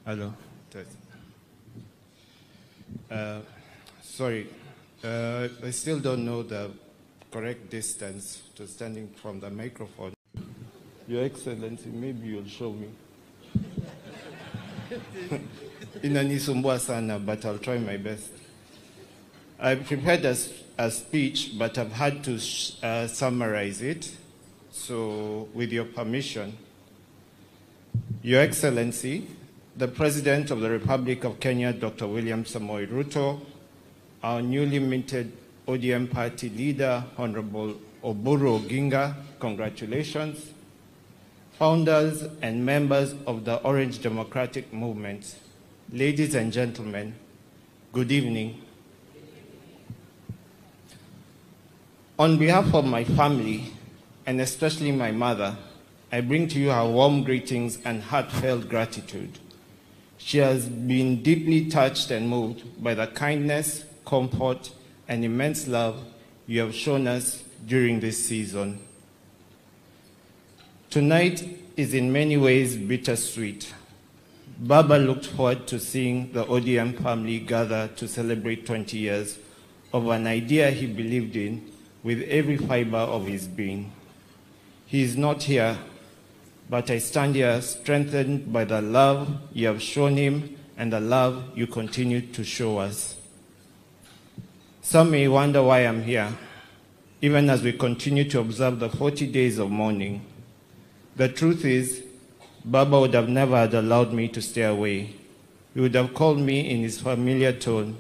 Hello. Sorry, I still don't know the correct distance to standing from the microphone. Your Excellency, maybe you'll show me. Inanisumbua sana, but I'll try my best. I prepared a speech, but I've had to summarize it. So, with your permission, Your Excellency, the President of the Republic of Kenya, Dr. William Samoei Ruto, our newly minted ODM party leader, Honorable Oburu Oginga, congratulations. Founders and members of the Orange Democratic Movement, ladies and gentlemen, good evening. On behalf of my family, and especially my mother, I bring to you her warm greetings and heartfelt gratitude. She has been deeply touched and moved by the kindness, comfort, and immense love you have shown us during this season. Tonight is in many ways bittersweet. Baba looked forward to seeing the ODM family gather to celebrate 20 years of an idea he believed in with every fiber of his being. He is not here, but I stand here strengthened by the love you have shown him and the love you continue to show us. Some may wonder why I'm here, even as we continue to observe the 40 days of mourning. The truth is, Baba would have never had allowed me to stay away. He would have called me in his familiar tone,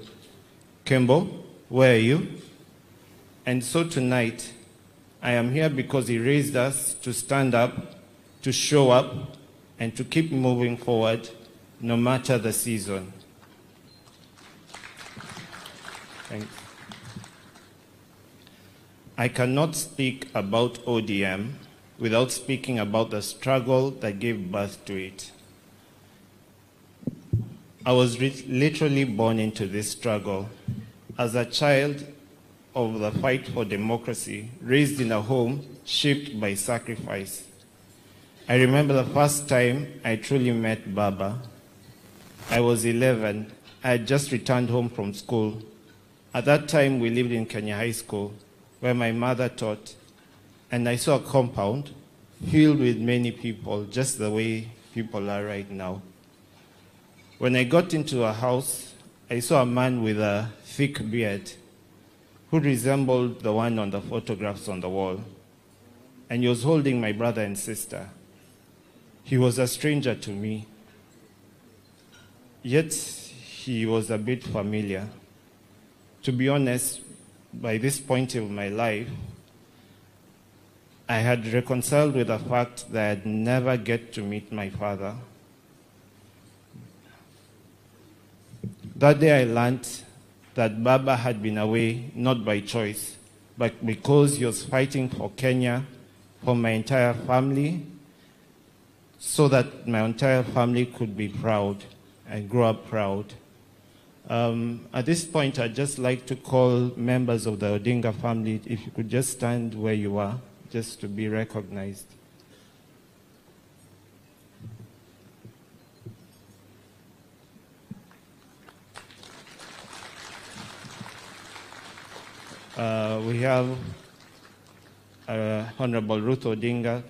"Kembo, where are you?" And so tonight, I am here because he raised us to stand up, to show up, and to keep moving forward, no matter the season. Thanks. I cannot speak about ODM without speaking about the struggle that gave birth to it. I was literally born into this struggle. As a child of the fight for democracy, raised in a home shaped by sacrifice. I remember the first time I truly met Baba. I was 11. I had just returned home from school. At that time, we lived in Kenya High School, where my mother taught, and I saw a compound filled with many people, just the way people are right now. When I got into a house, I saw a man with a thick beard who resembled the one on the photographs on the wall, and he was holding my brother and sister. He was a stranger to me, yet he was a bit familiar. To be honest, by this point of my life, I had reconciled with the fact that I'd never get to meet my father. That day I learned that Baba had been away not by choice, but because he was fighting for Kenya, for my entire family, so that my entire family could be proud and grow up proud. At this point, I'd just like to call members of the Odinga family, if you could just stand where you are, just to be recognized. We have Honorable Ruth Odinga.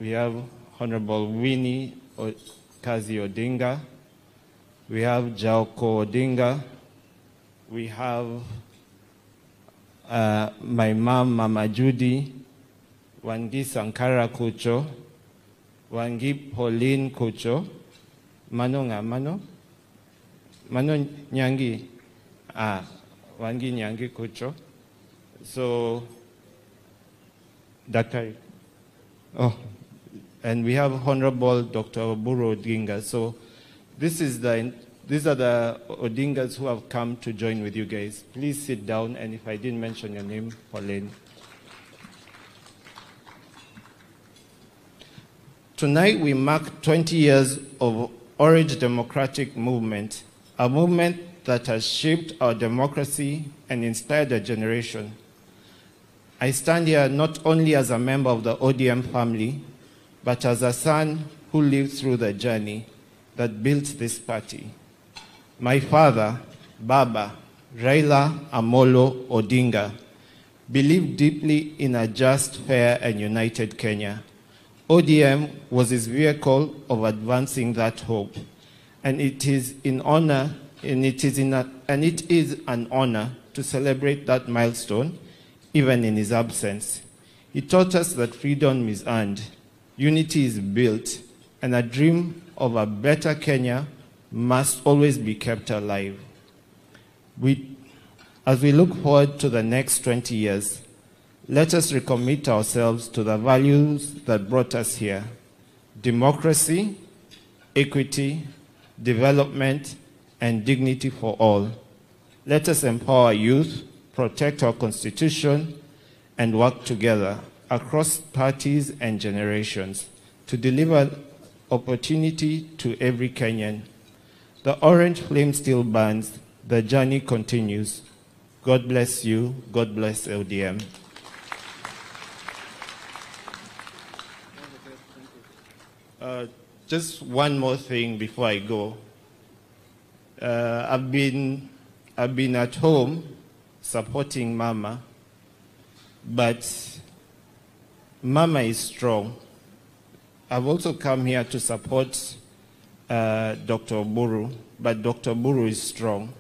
We have Honorable Winnie Kazi Odinga. We have Jaoko Odinga. We have my mom, Mama Judy, Wangi Sankara Kucho, Wangi Pauline Kucho, Mano Nyangi, Wangi Nyangi Kucho. So, Dr. And we have Honorable Dr. Oburu Oginga. So, these are the Odingas who have come to join with you guys. Please sit down, and if I didn't mention your name, Pauline. Tonight we mark 20 years of Orange Democratic Movement, a movement that has shaped our democracy and inspired a generation. I stand here not only as a member of the ODM family, but as a son who lived through the journey, that built this party. My father, Baba, Raila Amolo Odinga, believed deeply in a just, fair, and united Kenya. ODM was his vehicle of advancing that hope, and it is an honor to celebrate that milestone, even in his absence. He taught us that freedom is earned, unity is built, and a dream of a better Kenya must always be kept alive. As we look forward to the next 20 years, let us recommit ourselves to the values that brought us here: democracy, equity, development, and dignity for all. Let us empower youth, protect our constitution, and work together across parties and generations to deliver opportunity to every Kenyan. The orange flame still burns. The journey continues. God bless you. God bless ODM. Just one more thing before I go. I've been at home supporting Mama, but Mama is strong. I've also come here to support Dr. Oburu, but Dr. Oburu is strong.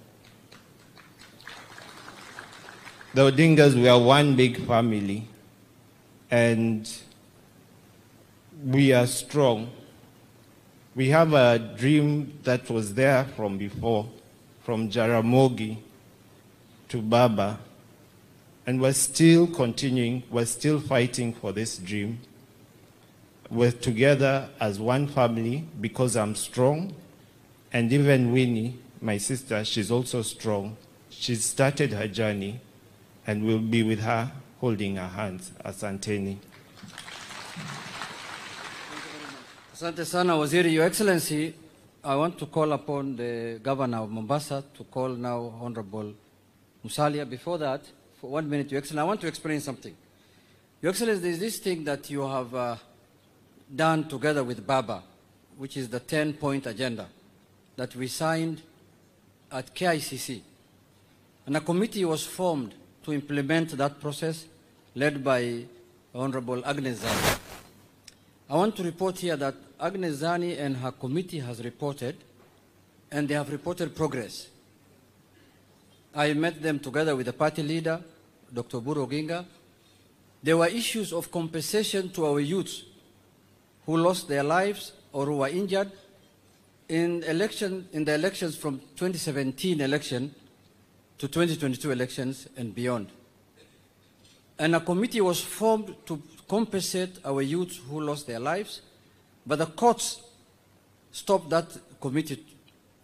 The Odingas, we are one big family, and we are strong. We have a dream that was there from before, from Jaramogi to Baba, and we're still continuing, we're still fighting for this dream. We're together as one family because I'm strong, and even Winnie, my sister, she's also strong. She's started her journey, and we'll be with her, holding her hands. Asanteni. Asante sana, Waziri. Your Excellency, I want to call upon the Governor of Mombasa to call now Honorable Musalia. Before that, for 1 minute, Your Excellency, I want to explain something. Your Excellency, there is this thing that you have done together with Baba, which is the 10-point agenda that we signed at KICC. And a committee was formed to implement that process, led by Honorable Agnes Zani. I want to report here that Agnes Zani and her committee has reported, and they have reported progress. I met them together with the party leader, Dr. Oburu Oginga. There were issues of compensation to our youths who lost their lives or who were injured in the elections from 2017 election to 2022 elections and beyond. And a committee was formed to compensate our youths who lost their lives, but the courts stopped that committee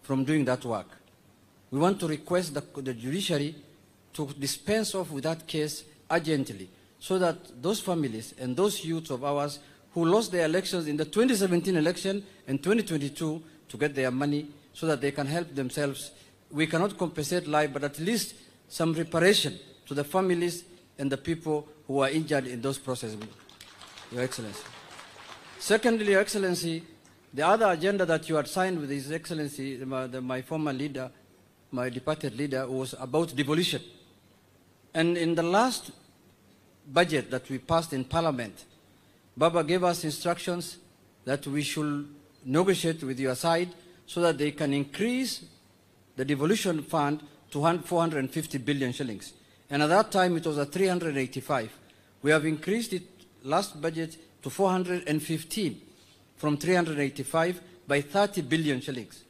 from doing that work. We want to request the judiciary to dispense off with that case urgently, so that those families and those youths of ours who lost their elections in the 2017 election and 2022 to get their money so that they can help themselves. We cannot compensate life, but at least some reparation to the families and the people who are injured in those processes, Your Excellency. Secondly, Your Excellency, the other agenda that you had signed with His Excellency, my former leader, my departed leader, was about devolution. And in the last budget that we passed in Parliament, Baba gave us instructions that we should negotiate with your side so that they can increase the devolution fund to 450 billion shillings. And at that time, it was at 385. We have increased it last budget to 415 from 385 by 30 billion shillings.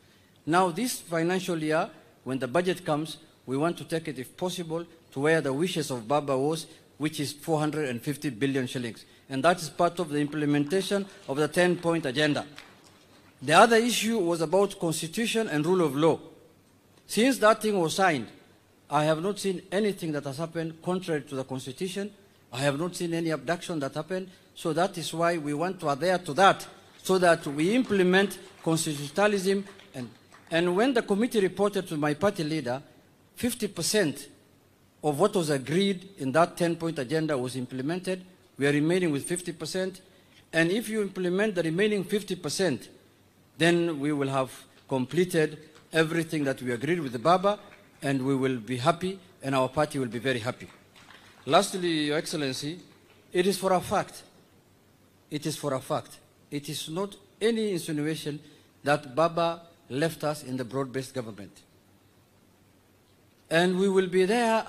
Now, this financial year, when the budget comes, we want to take it, if possible, to where the wishes of Baba was, which is 450 billion shillings. And that is part of the implementation of the 10-point agenda. The other issue was about constitution and rule of law. Since that thing was signed, I have not seen anything that has happened contrary to the constitution. I have not seen any abduction that happened. So that is why we want to adhere to that, so that we implement constitutionalism. And when the committee reported to my party leader, 50% of what was agreed in that 10-point agenda was implemented. We are remaining with 50%. And if you implement the remaining 50%, then we will have completed everything that we agreed with the Baba, and we will be happy, and our party will be very happy. Lastly, Your Excellency, it is for a fact. It is for a fact. It is not any insinuation that Baba left us in the broad-based government. And we will be there,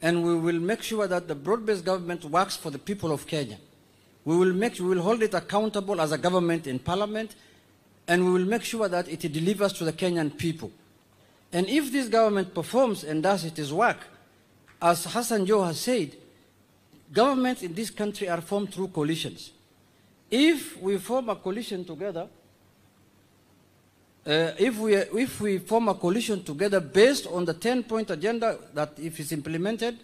and we will make sure that the broad-based government works for the people of Kenya. We will hold it accountable as a government in parliament, and we will make sure that it delivers to the Kenyan people. And if this government performs and does its work, as Hassan Joe has said, governments in this country are formed through coalitions. If we form a coalition together, if we form a coalition together based on the 10-point agenda that if it's implemented,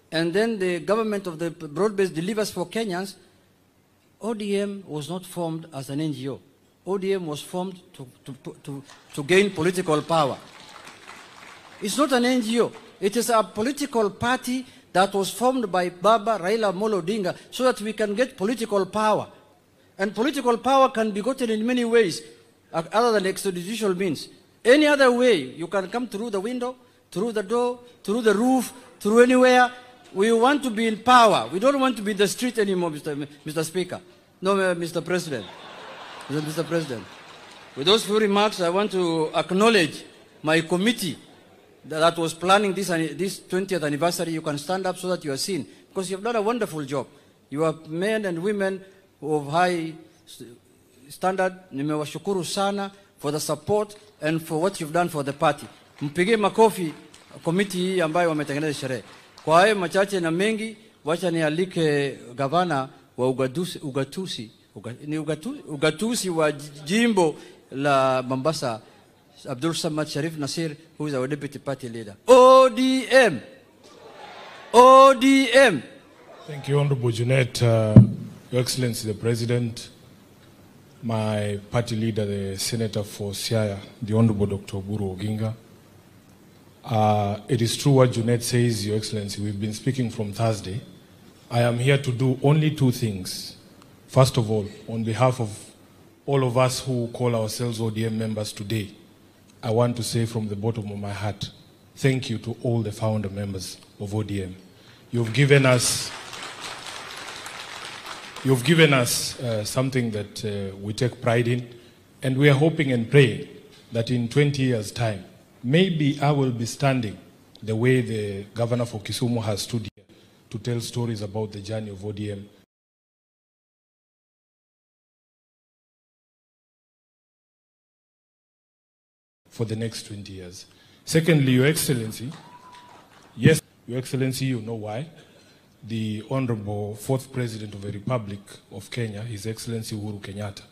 and then the government of the broad-based delivers for Kenyans, ODM was not formed as an NGO. ODM was formed to gain political power. It's not an NGO. It is a political party that was formed by Baba Raila Amolo Odinga so that we can get political power. And political power can be gotten in many ways other than extrajudicial means. Any other way, you can come through the window, through the door, through the roof, through anywhere. We want to be in power. We don't want to be in the street anymore, Mr. Speaker. No, Mr. President. Mr. President. With those few remarks, I want to acknowledge my committee that was planning this 20th anniversary. You can stand up so that you are seen, because you have done a wonderful job. You are men and women of high standard. Nimewashukuru sana for the support and for what you've done for the party. Mpige makofi committee hii ambayo wametengeneza sherehe. Kwa hayo machache na mengi, wacha nialike gavana wa ugatuzi wa jimbo la Mombasa, Abdul Samad Sharif Nasir, who is our deputy party leader. ODM! ODM! Thank you, Honorable Junet, Your Excellency the President, my party leader, the Senator for Siaya, the Honorable Dr. Oburu Oginga. It is true what Junet says, Your Excellency. We've been speaking from Thursday. I am here to do only two things. First of all, on behalf of all of us who call ourselves ODM members today, I want to say from the bottom of my heart, thank you to all the founder members of ODM. You've given us something that we take pride in, and we are hoping and praying that in 20 years' time, maybe I will be standing the way the governor for Kisumu has stood here to tell stories about the journey of ODM. For the next 20 years. Secondly, Your Excellency, yes, Your Excellency, you know why. The Honorable 4th President of the Republic of Kenya, His Excellency Uhuru Kenyatta,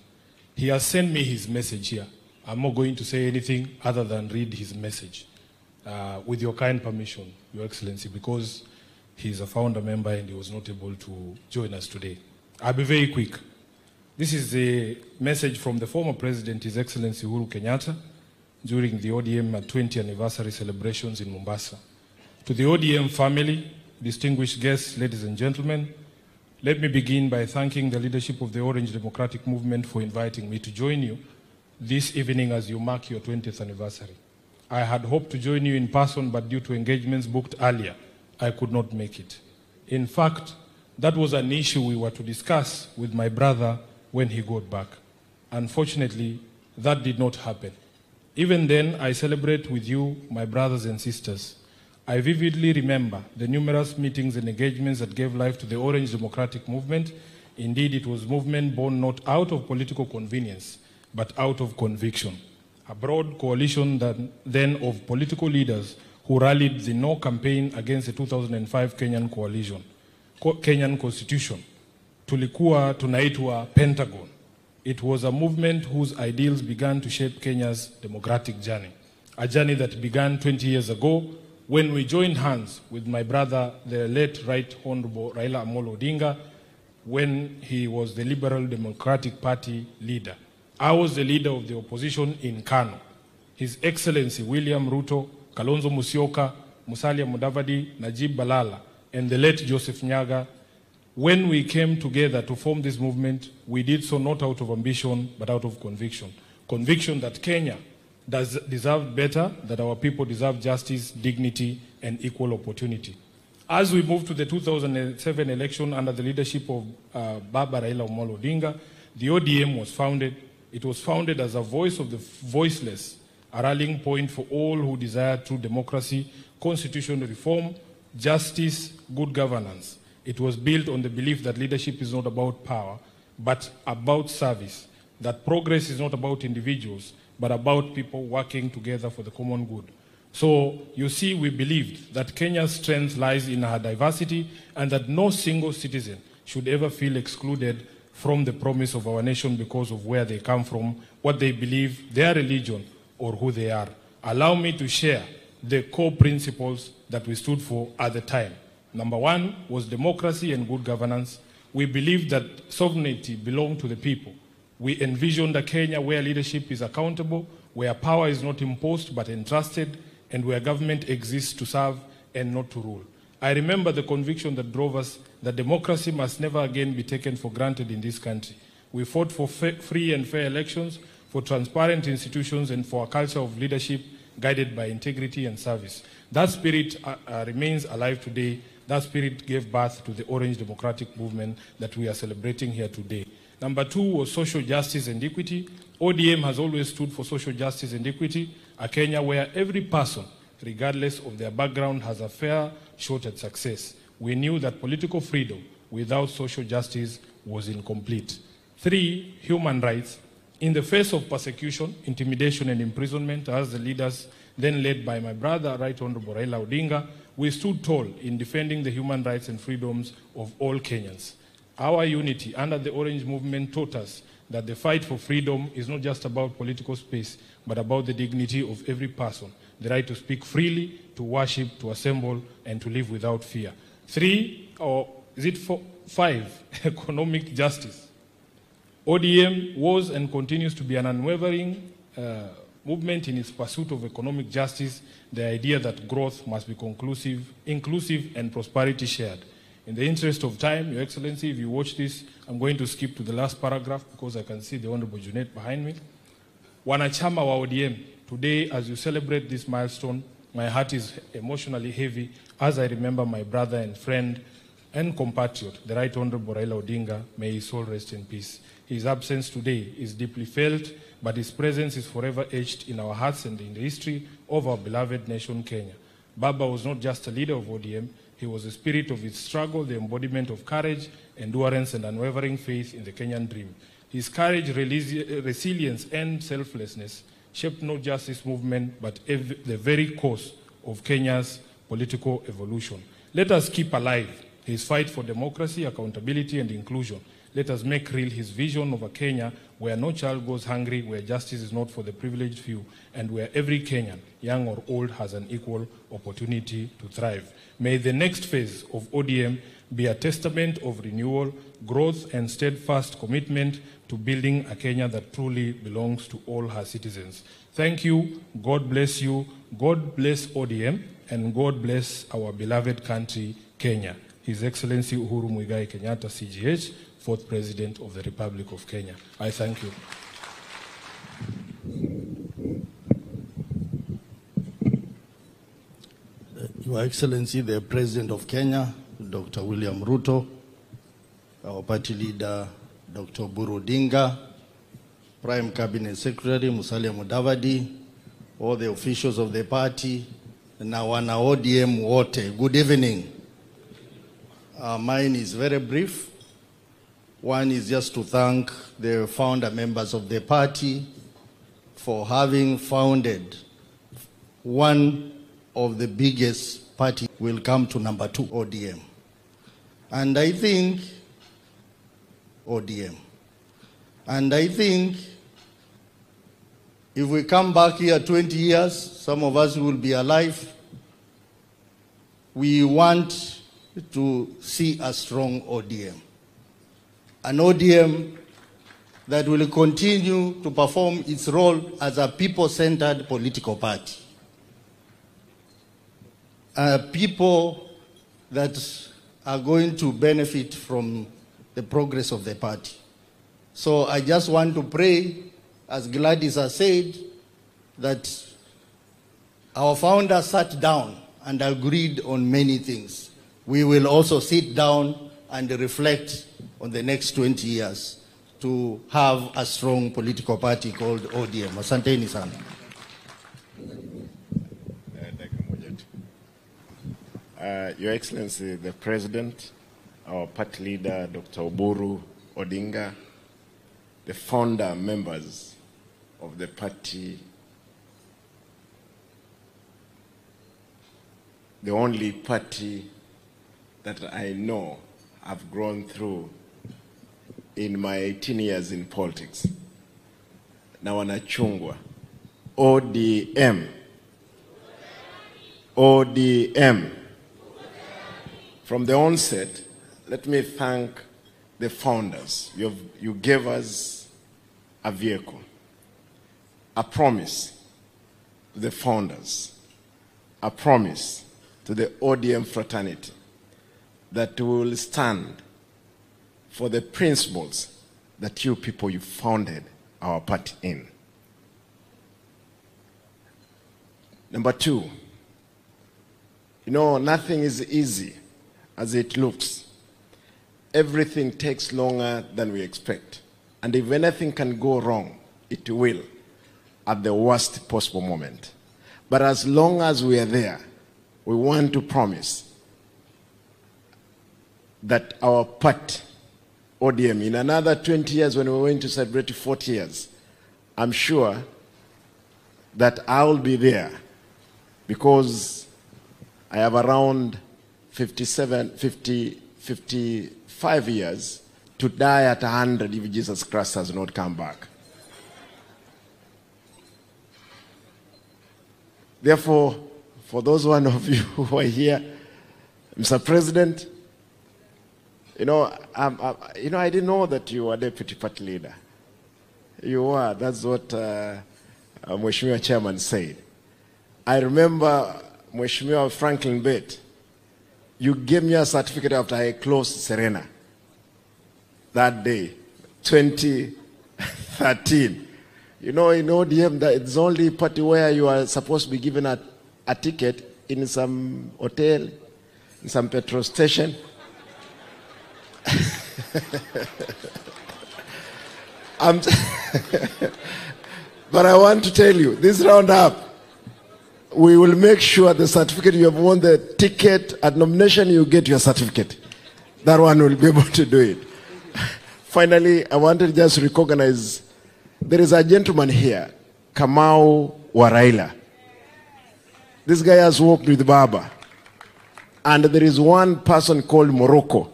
he has sent me his message here. I'm not going to say anything other than read his message. With your kind permission, Your Excellency, because he's a founder member and he was not able to join us today. I'll be very quick. This is a message from the former President, His Excellency Uhuru Kenyatta, during the ODM 20th anniversary celebrations in Mombasa. To the ODM family, distinguished guests, ladies and gentlemen, let me begin by thanking the leadership of the Orange Democratic Movement for inviting me to join you this evening as you mark your 20th anniversary. I had hoped to join you in person, but due to engagements booked earlier, I could not make it. In fact, that was an issue we were to discuss with my brother when he got back. Unfortunately, that did not happen. Even then, I celebrate with you, my brothers and sisters. I vividly remember the numerous meetings and engagements that gave life to the Orange Democratic Movement. Indeed, it was a movement born not out of political convenience, but out of conviction. A broad coalition then of political leaders who rallied the No campaign against the 2005 Kenyan Constitution. Tulikuwa tunaitwa Pentagon. It was a movement whose ideals began to shape Kenya's democratic journey. A journey that began 20 years ago when we joined hands with my brother, the late Right Honorable Raila Amolo Odinga, when he was the Liberal Democratic Party leader. I was the leader of the opposition in Kano. His Excellency William Ruto, Kalonzo Musyoka, Musalia Mudavadi, Najib Balala, and the late Joseph Nyaga. When we came together to form this movement, we did so not out of ambition, but out of conviction. conviction that Kenya does deserve better, that our people deserve justice, dignity, and equal opportunity. As we move to the 2007 election under the leadership of Baba Raila Amolo Odinga, the ODM was founded. It was founded as a voice of the voiceless, a rallying point for all who desire true democracy, constitutional reform, justice, good governance. It was built on the belief that leadership is not about power, but about service, that progress is not about individuals, but about people working together for the common good. So, you see, we believed that Kenya's strength lies in her diversity and that no single citizen should ever feel excluded from the promise of our nation because of where they come from, what they believe, their religion, or who they are. Allow me to share the core principles that we stood for at the time. Number one was democracy and good governance. We believed that sovereignty belonged to the people. We envisioned a Kenya where leadership is accountable, where power is not imposed but entrusted, and where government exists to serve and not to rule. I remember the conviction that drove us that democracy must never again be taken for granted in this country. We fought for free and fair elections, for transparent institutions, and for a culture of leadership guided by integrity and service. That spirit remains alive today. That spirit gave birth to the Orange Democratic Movement that we are celebrating here today. Number two was social justice and equity. ODM has always stood for social justice and equity, a Kenya where every person, regardless of their background, has a fair shot at success. We knew that political freedom without social justice was incomplete. Three, human rights. In the face of persecution, intimidation, and imprisonment, as the leaders then led by my brother, Right Honorable Raila Odinga, we stood tall in defending the human rights and freedoms of all Kenyans. Our unity under the Orange Movement taught us that the fight for freedom is not just about political space, but about the dignity of every person, the right to speak freely, to worship, to assemble, and to live without fear. Three, or is it five, economic justice. ODM was and continues to be an unwavering movement in its pursuit of economic justice, the idea that growth must be inclusive, and prosperity shared. In the interest of time, Your Excellency, if you watch this, I'm going to skip to the last paragraph because I can see the Honorable Junet behind me. Wanachama wa ODM, today as you celebrate this milestone, my heart is emotionally heavy as I remember my brother and friend and compatriot, the Right Honorable Raila Odinga. May his soul rest in peace. His absence today is deeply felt, but his presence is forever etched in our hearts and in the history of our beloved nation, Kenya. Baba was not just a leader of ODM, he was the spirit of its struggle, the embodiment of courage, endurance, and unwavering faith in the Kenyan dream. His courage, resilience, and selflessness shaped not just this movement, but the very course of Kenya's political evolution. Let us keep alive his fight for democracy, accountability, and inclusion. Let us make real his vision of a Kenya where no child goes hungry, where justice is not for the privileged few, and where every Kenyan, young or old, has an equal opportunity to thrive. May the next phase of ODM be a testament of renewal, growth, and steadfast commitment to building a Kenya that truly belongs to all her citizens. Thank you. God bless you. God bless ODM, and God bless our beloved country, Kenya. His Excellency Uhuru Muigai Kenyatta, CGH, 4th President of the Republic of Kenya. I thank you. Your Excellency, the President of Kenya, Dr. William Ruto, our party leader, Dr. Oburu Odinga, Prime Cabinet Secretary, Musalia Mudavadi, all the officials of the party, and our ODM wote. Good evening. Mine is very brief. One is just to thank the founder members of the party for having founded one of the biggest party. Will come to number 2, ODM. And I think, ODM. And I think if we come back here 20 years, some of us will be alive. We want to see a strong ODM. An ODM that will continue to perform its role as a people-centered political party. People that are going to benefit from the progress of the party. So I just want to pray as Gladys has said, that our founders sat down and agreed on many things. We will also sit down and reflect on the next 20 years to have a strong political party called ODM. Asanteni sana. Your Excellency, the President, our party leader, Dr. Oburu Odinga, the founder members of the party, the only party that I know I've grown through in my 18 years in politics. Na wanachungwa. ODM. ODM. From the onset, let me thank the founders. You gave us a vehicle, a promise to the founders, a promise to the ODM fraternity that we will stand for the principles that you people you founded our party in. Number two, you know, nothing is easy as it looks. Everything takes longer than we expect. And if anything can go wrong, it will at the worst possible moment. But as long as we are there, we want to promise that our party, ODM, in another 20 years when we're going to celebrate 40 years, I'm sure that I'll be there because I have around 55 years to die at 100 if Jesus Christ has not come back. Therefore, for those one of you who are here, Mr. President, you know, I didn't know that you were deputy party leader. You were. That's what Mheshimiwa Chairman said. I remember Mheshimiwa Franklin Bett. You gave me a certificate after I closed Serena that day, 2013. You know, in ODM, it's the only party where you are supposed to be given a ticket in some hotel, in some petrol station. But I want to tell you, this roundup, we will make sure the certificate you have won the ticket at nomination, you get your certificate. That one will be able to do it. Finally, I want to just recognize there is a gentleman here, Kamau Waraila. This guy has worked with Baba. And there is one person called Morocco.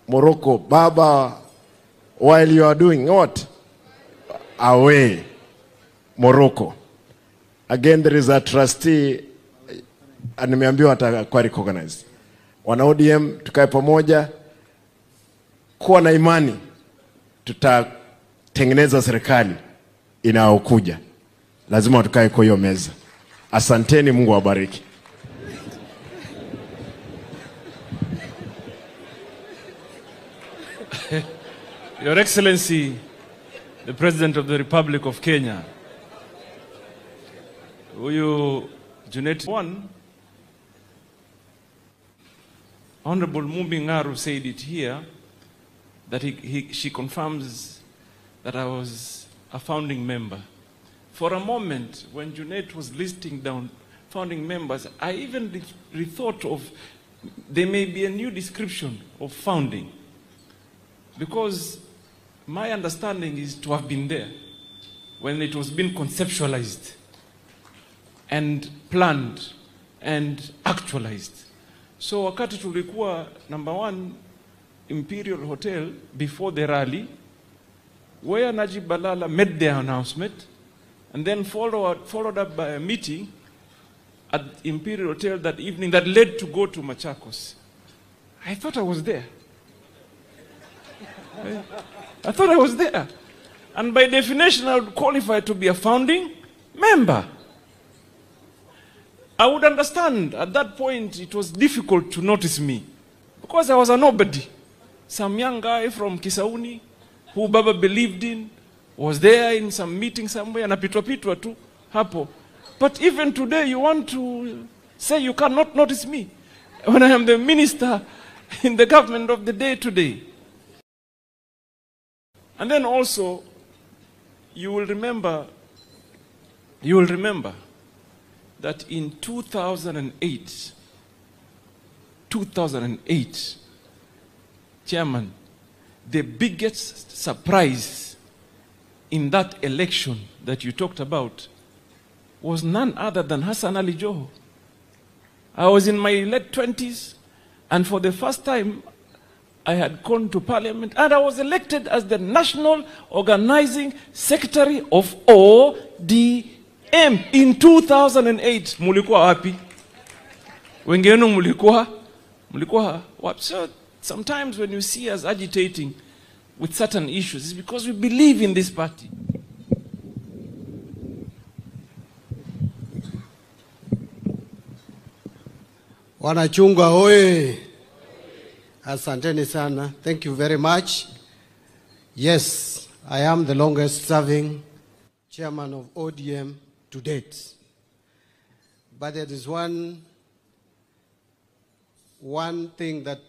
Morocco, Baba, while you are doing what? Away. Morocco. Again, there is a trustee, and nimeambiwa atakuwa recognized. Wana ODM, tukae pamoja, kuwa na imani, tutatengeneza serikali inayokuja. Lazima tukae kwa hiyo meza. Asanteni, Mungu awabariki. Your Excellency, the President of the Republic of Kenya, Huyu Junet one, Honorable Mumbi Ngaru said it here, that she confirms that I was a founding member. For a moment, when Junet was listing down founding members, I even rethought of there may be a new description of founding. Because my understanding is to have been there when it was being conceptualized and planned and actualized. So wakati tulikuwa number 1 Imperial Hotel before the rally, where Najib Balala made the announcement and then followed up by a meeting at Imperial Hotel that evening that led to go to Machakos. I thought I was there. I thought I was there. And by definition, I would qualify to be a founding member. I would understand at that point it was difficult to notice me because I was a nobody. Some young guy from Kisauni who Baba believed in, was there in some meeting somewhere, anapitwa tu hapo. But even today you want to say you cannot notice me when I am the minister in the government of the day today. And then also, you will remember that in 2008, Chairman, the biggest surprise in that election that you talked about was none other than Hassan Ali Joho. I was in my late 20s, and for the first time, I had gone to parliament, and I was elected as the National Organizing Secretary of ODM in 2008. Mulikuwa wapi? Wengine mulikuwa wapi? So sometimes when you see us agitating with certain issues, it's because we believe in this party. Wanachunga hoye. Asanteni sana. Thank you very much. Yes, I am the longest serving chairman of ODM to date. But there is one thing that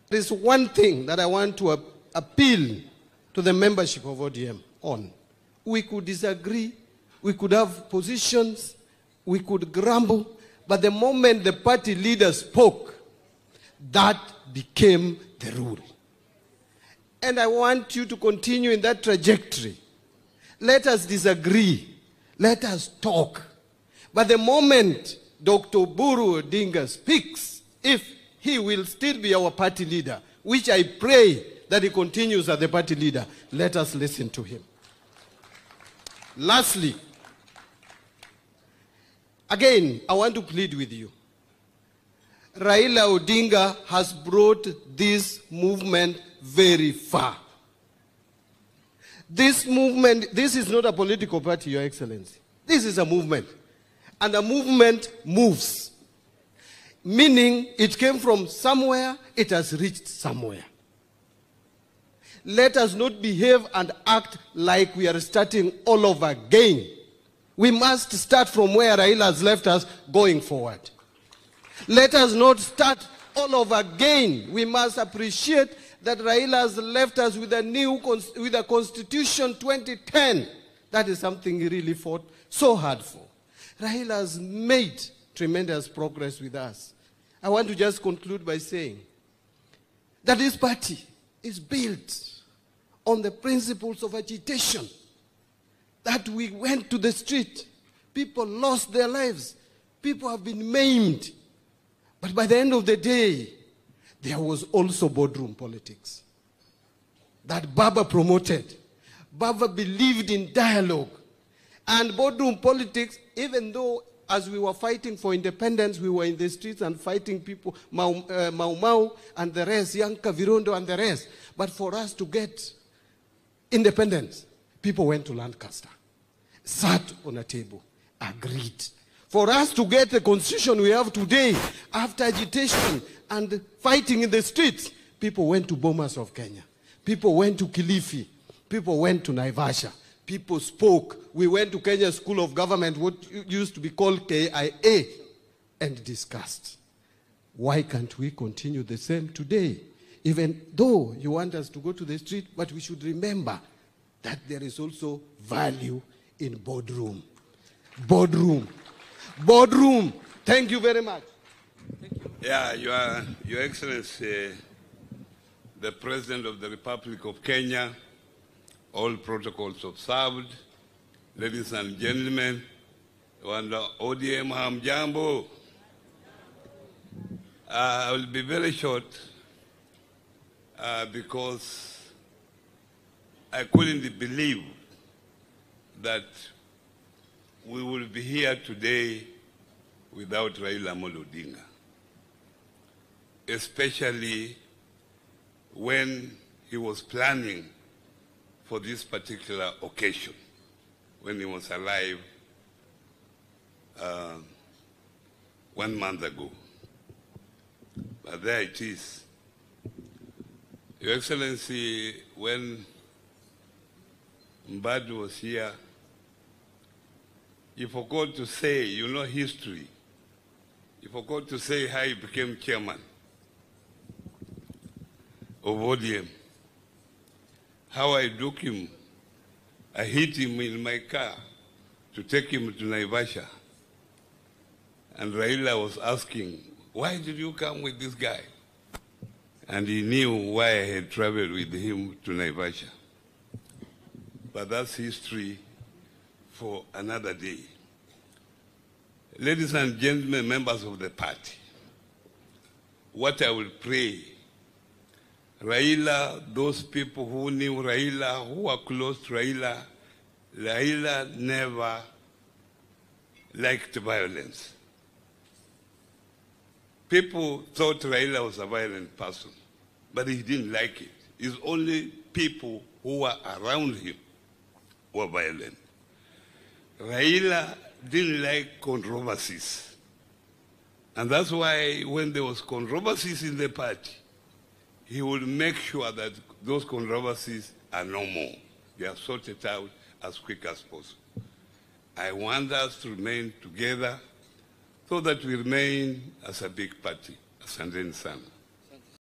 there is one thing that I want to appeal to the membership of ODM on. We could disagree, we could have positions, we could grumble, but the moment the party leader spoke, that became the rule. And I want you to continue in that trajectory. Let us disagree. Let us talk. But the moment Dr. Buru Odinga speaks, if he will still be our party leader, which I pray that he continues as the party leader, let us listen to him. Lastly, again, I want to plead with you. Raila Odinga has brought this movement very far. This movement, this is not a political party, Your Excellency. This is a movement. And a movement moves. Meaning it came from somewhere, it has reached somewhere. Let us not behave and act like we are starting all over again. We must start from where Raila has left us going forward. Let us not start all over again. We must appreciate that Raila has left us with a constitution 2010. That is something he really fought so hard for. Raila has made tremendous progress with us. I want to just conclude by saying that this party is built on the principles of agitation. That we went to the street, people lost their lives, people have been maimed. But by the end of the day, there was also boardroom politics that Baba promoted. Baba believed in dialogue. And boardroom politics, even though as we were fighting for independence, we were in the streets and fighting people, Mau Mau and the rest, Yanka Virondo and the rest. But for us to get independence, people went to Lancaster, sat on a table, agreed. For us to get the constitution we have today, after agitation and fighting in the streets, people went to Bomas of Kenya. People went to Kilifi. People went to Naivasha. People spoke. We went to Kenya School of Government, what used to be called KIA, and discussed. Why can't we continue the same today? Even though you want us to go to the street, but we should remember that there is also value in boardroom. Boardroom. Boardroom. Thank you very much. Thank you. Yeah, Your Excellency, the President of the Republic of Kenya, all protocols observed, ladies and gentlemen, wanda ODM hamjambo. I will be very short because I couldn't believe that we will be here today without Raila Amolo Odinga, especially when he was planning for this particular occasion, when he was alive 1 month ago. But there it is. Your Excellency, when Mbadi was here, you forgot to say, you know history. You forgot to say how he became chairman of ODM. How I took him, I hit him in my car to take him to Naivasha. And Raila was asking, why did you come with this guy? And he knew why I had traveled with him to Naivasha. But that's history for another day. Ladies and gentlemen, members of the party, what I will pray, Raila, those people who knew Raila, who are close to Raila, Raila never liked violence. People thought Raila was a violent person, but he didn't like it. It's only people who were around him who were violent. Raila didn't like controversies. And that's why when there was controversies in the party, he would make sure that those controversies are no more. They are sorted out as quick as possible. I want us to remain together so that we remain as a big party. Asanteni sana.